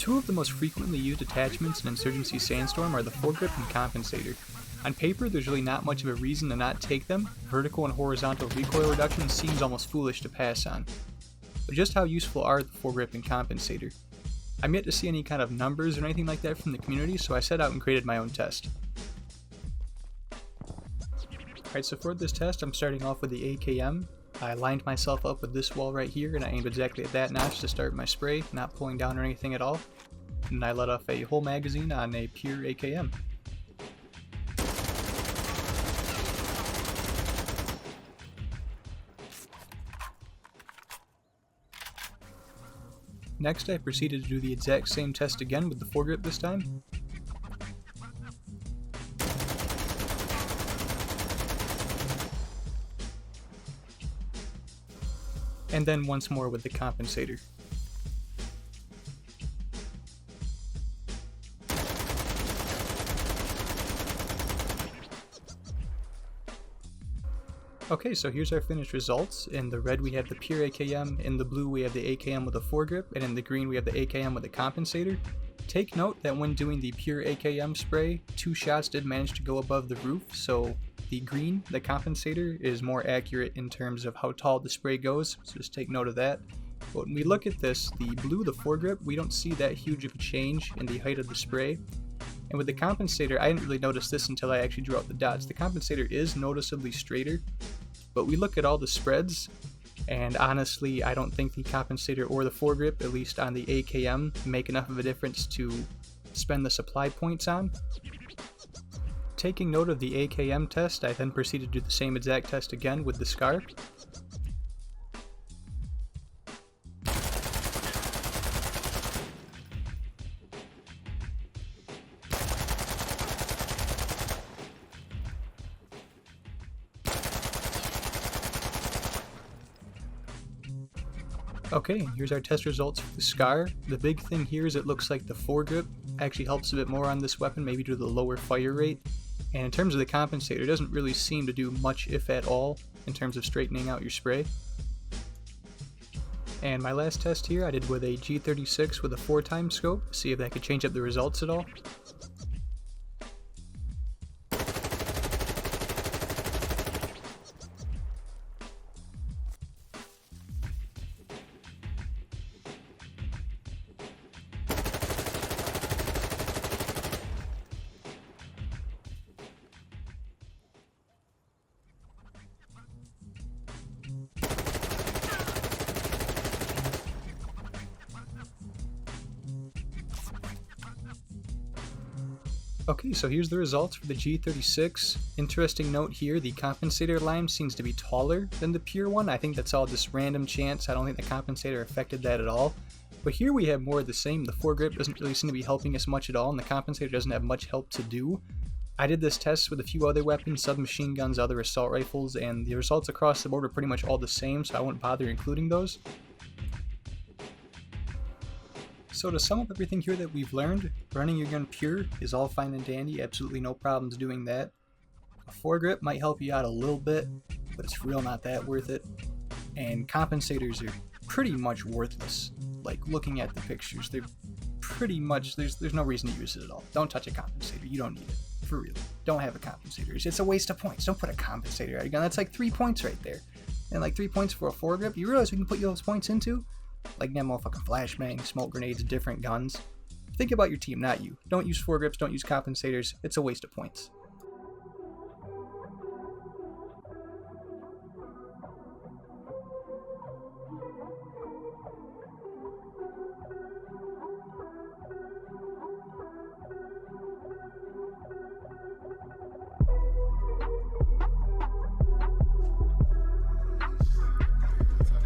Two of the most frequently used attachments in Insurgency Sandstorm are the foregrip and compensator. On paper, there's really not much of a reason to not take them. Vertical and horizontal recoil reduction seems almost foolish to pass on. But just how useful are the foregrip and compensator? I'm yet to see any kind of numbers or anything like that from the community, so I set out and created my own test. Alright, so for this test, I'm starting off with the AKM. I lined myself up with this wall right here, and I aimed exactly at that notch to start my spray, not pulling down or anything at all. And I let off a whole magazine on a pure AKM. Next, I proceeded to do the exact same test again with the foregrip this time. And then once more with the compensator. Okay, so here's our finished results. In the red we have the pure AKM, in the blue we have the AKM with a foregrip, and in the green we have the AKM with a compensator. Take note that when doing the pure AKM spray, 2 shots did manage to go above the roof, so the green, the compensator, is more accurate in terms of how tall the spray goes, so just take note of that. But when we look at this, the blue, the foregrip, we don't see that huge of a change in the height of the spray. And with the compensator, I didn't really notice this until I actually drew out the dots. The compensator is noticeably straighter, but we look at all the spreads, and honestly, I don't think the compensator or the foregrip, at least on the AKM, make enough of a difference to spend the supply points on. Taking note of the AKM test, I then proceeded to do the same exact test again with the SCAR. Okay, here's our test results for the SCAR. The big thing here is it looks like the foregrip actually helps a bit more on this weapon, maybe due to the lower fire rate. And in terms of the compensator, it doesn't really seem to do much, if at all, in terms of straightening out your spray. And my last test here I did with a G36 with a 4x scope, see if that could change up the results at all. Okay, so here's the results for the G36. Interesting note here, the compensator line seems to be taller than the pure one. I think that's all just random chance. I don't think the compensator affected that at all. But here we have more of the same. The foregrip doesn't really seem to be helping us much at all, and the compensator doesn't have much help to do. I did this test with a few other weapons, submachine guns, other assault rifles, and the results across the board are pretty much all the same, so I won't bother including those. So to sum up everything here that we've learned, running your gun pure is all fine and dandy, absolutely no problems doing that. A foregrip might help you out a little bit, but it's real not that worth it. And compensators are pretty much worthless. Like, looking at the pictures, they're pretty much, there's no reason to use it at all. Don't touch a compensator, you don't need it. For real. Don't have a compensator. It's a waste of points. Don't put a compensator on your gun. That's like 3 points right there. And like 3 points for a foregrip, you realize we can put those points into? Like that motherfucking flashbang, smoke grenades, different guns. Think about your team, not you. Don't use foregrips, don't use compensators. It's a waste of points.